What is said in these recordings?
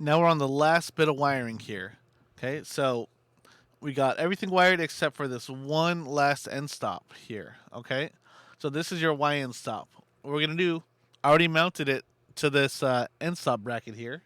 Now we're on the last bit of wiring here. Okay, so we got everything wired except for this one last end stop here. Okay, so this is your Y end stop. What we're gonna do, I already mounted it to this end stop bracket here.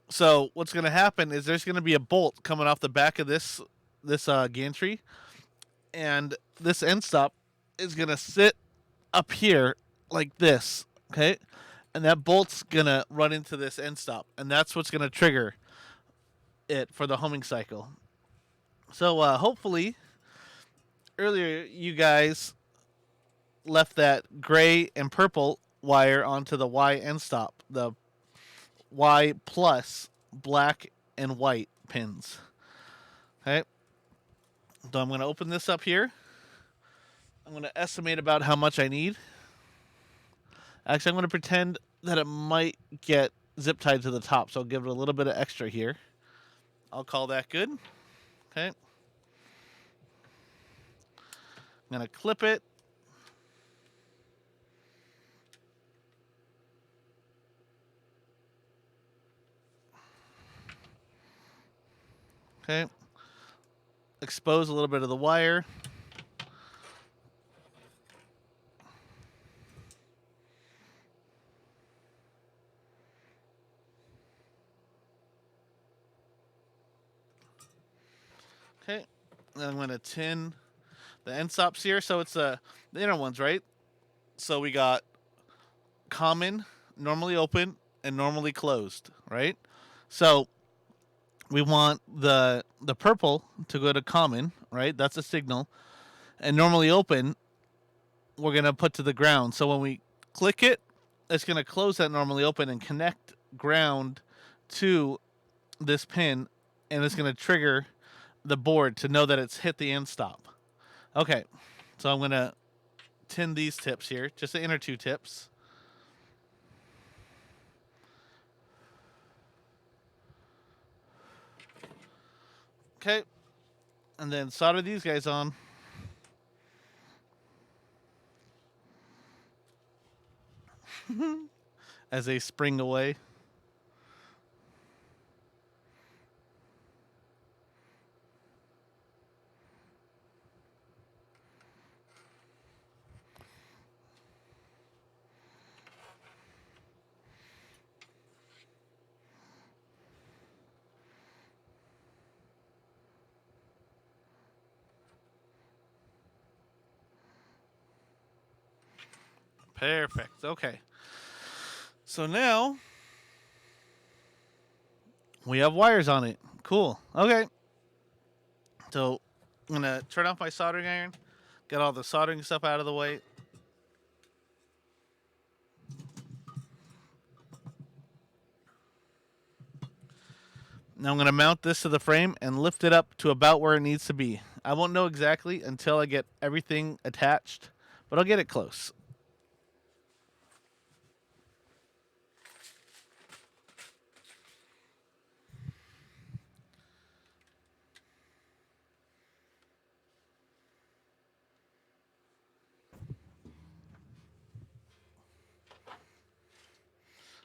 So what's gonna happen is there's gonna be a bolt coming off the back of this gantry, and this end stop is gonna sit up here like this. Okay, and that bolt's gonna run into this end stop, and that's what's gonna trigger it for the homing cycle. So hopefully earlier you guys left that gray and purple wire onto the Y end stop, the Y plus black and white pins. Okay, so I'm going to open this up here. I'm going to estimate about how much I need. Actually, I'm going to pretend that it might get zip tied to the top, so I'll give it a little bit of extra here. I'll call that good. Okay. I'm going to clip it. Okay. Expose a little bit of the wire. Okay. Then I'm going to tin the end stops here. So it's the inner ones, right? So we got common, normally open, and normally closed, right? So we want the purple to go to common, right? That's a signal. And normally open, we're gonna put to the ground. So when we click it, it's gonna close that normally open and connect ground to this pin, and it's gonna trigger the board to know that it's hit the end stop. Okay, so I'm gonna tin these tips here, just the inner two tips. Okay, and then solder these guys on. As they spring away. Perfect. Okay. So now we have wires on it. Cool. Okay. So I'm gonna turn off my soldering iron, get all the soldering stuff out of the way. Now I'm gonna mount this to the frame and lift it up to about where it needs to be. I won't know exactly until I get everything attached, but I'll get it close.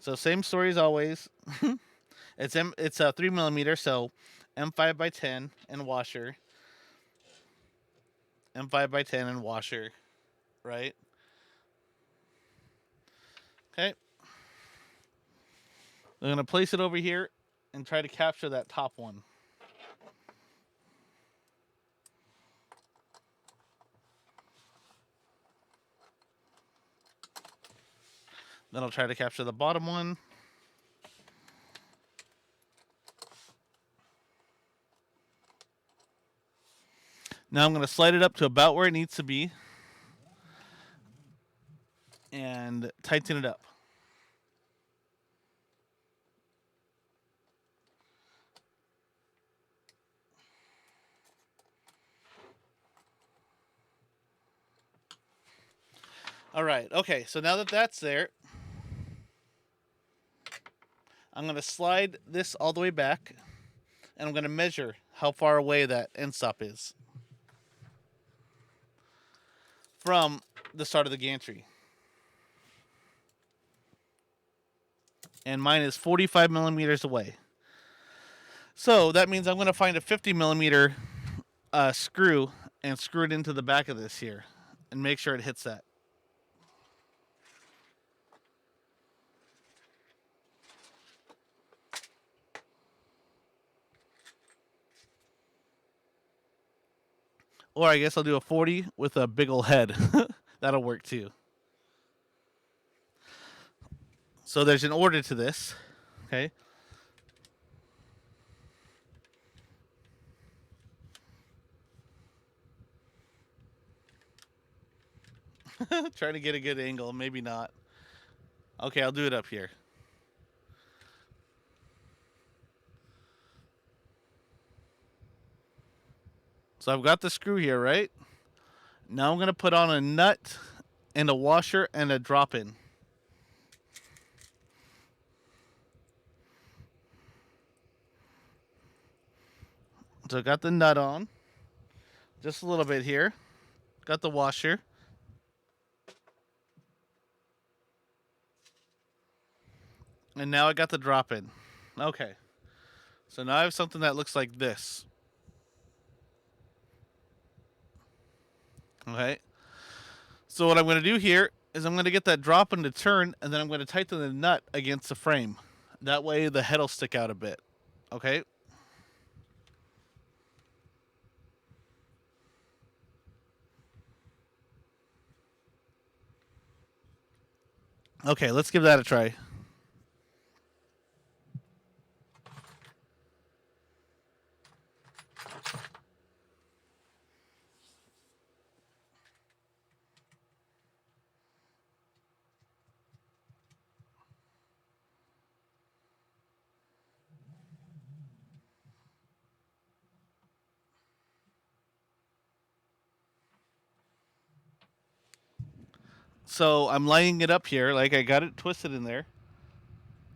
So same story as always. It's a 3 millimeter, so M5x10 and washer, M5x10 and washer, right? Okay. I'm gonna place it over here and try to capture that top one. Then I'll try to capture the bottom one. Now I'm going to slide it up to about where it needs to be and tighten it up. All right. Okay. So now that that's there, I'm going to slide this all the way back, and I'm going to measure how far away that end stop is. from the start of the gantry. And mine is 45 millimeters away. So that means I'm going to find a 50 millimeter screw and screw it into the back of this here and make sure it hits that. Or I guess I'll do a 40 with a big ol' head. That'll work too. So there's an order to this. Okay. Trying to get a good angle. Maybe not. Okay, I'll do it up here. So I've got the screw here, right? Now I'm going to put on a nut and a washer and a drop-in. So I got the nut on. Just a little bit here. Got the washer. And now I got the drop-in. Okay. So now I have something that looks like this. Okay. So what I'm going to do here is I'm going to get that drop-in to turn, and then I'm going to tighten the nut against the frame. That way the head will stick out a bit. Okay. Okay, let's give that a try. So I'm lining it up here, like I got it twisted in there.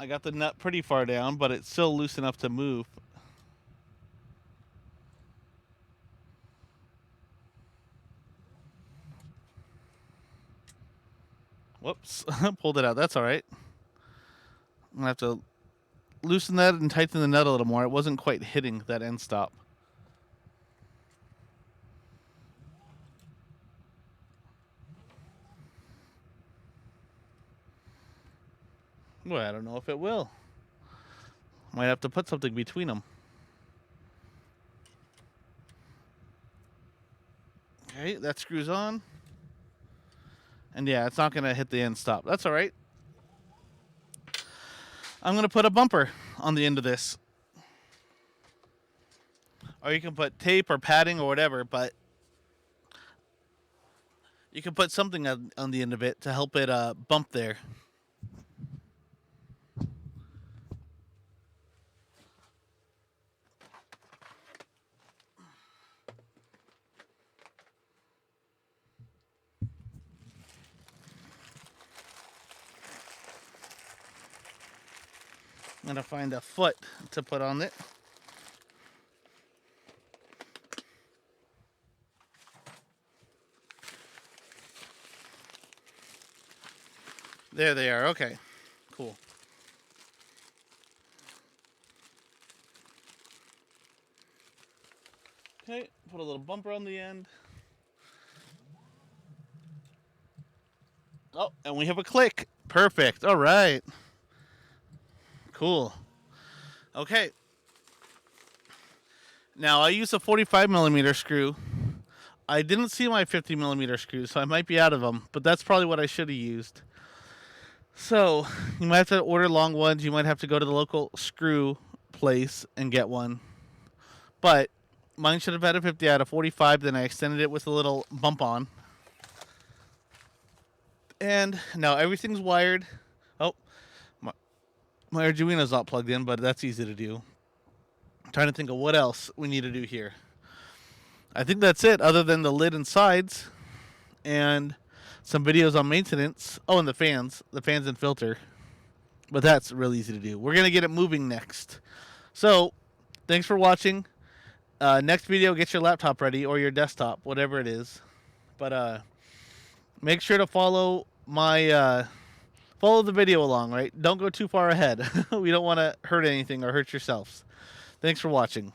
I got the nut pretty far down, but it's still loose enough to move. Whoops, pulled it out. That's all right. I'm gonna have to loosen that and tighten the nut a little more. It wasn't quite hitting that end stop. Well, I don't know if it will. Might have to put something between them. Okay, that screws on. And yeah, it's not going to hit the end stop. That's all right. I'm going to put a bumper on the end of this. Or you can put tape or padding or whatever, but you can put something on the end of it to help it bump there. I'm going to find a foot to put on it. There they are. Okay, cool. Okay, put a little bumper on the end. Oh, and we have a click. Perfect. All right. Cool. Okay. Now I use a 45 millimeter screw. I didn't see my 50 millimeter screw, so I might be out of them, but that's probably what I should have used. So you might have to order long ones. You might have to go to the local screw place and get one. But mine should have had a 50 out of 45. Then I extended it with a little bump on. And now everything's wired. Oh, my Arduino's not plugged in, but that's easy to do. I'm trying to think of what else we need to do here. I think that's it, other than the lid and sides and some videos on maintenance. Oh, and the fans and filter. But that's real easy to do. We're going to get it moving next. So, thanks for watching. Next video, get your laptop ready or your desktop, whatever it is. But Make sure to follow my follow the video along, right? Don't go too far ahead. We don't want to hurt anything or hurt yourselves. Thanks for watching.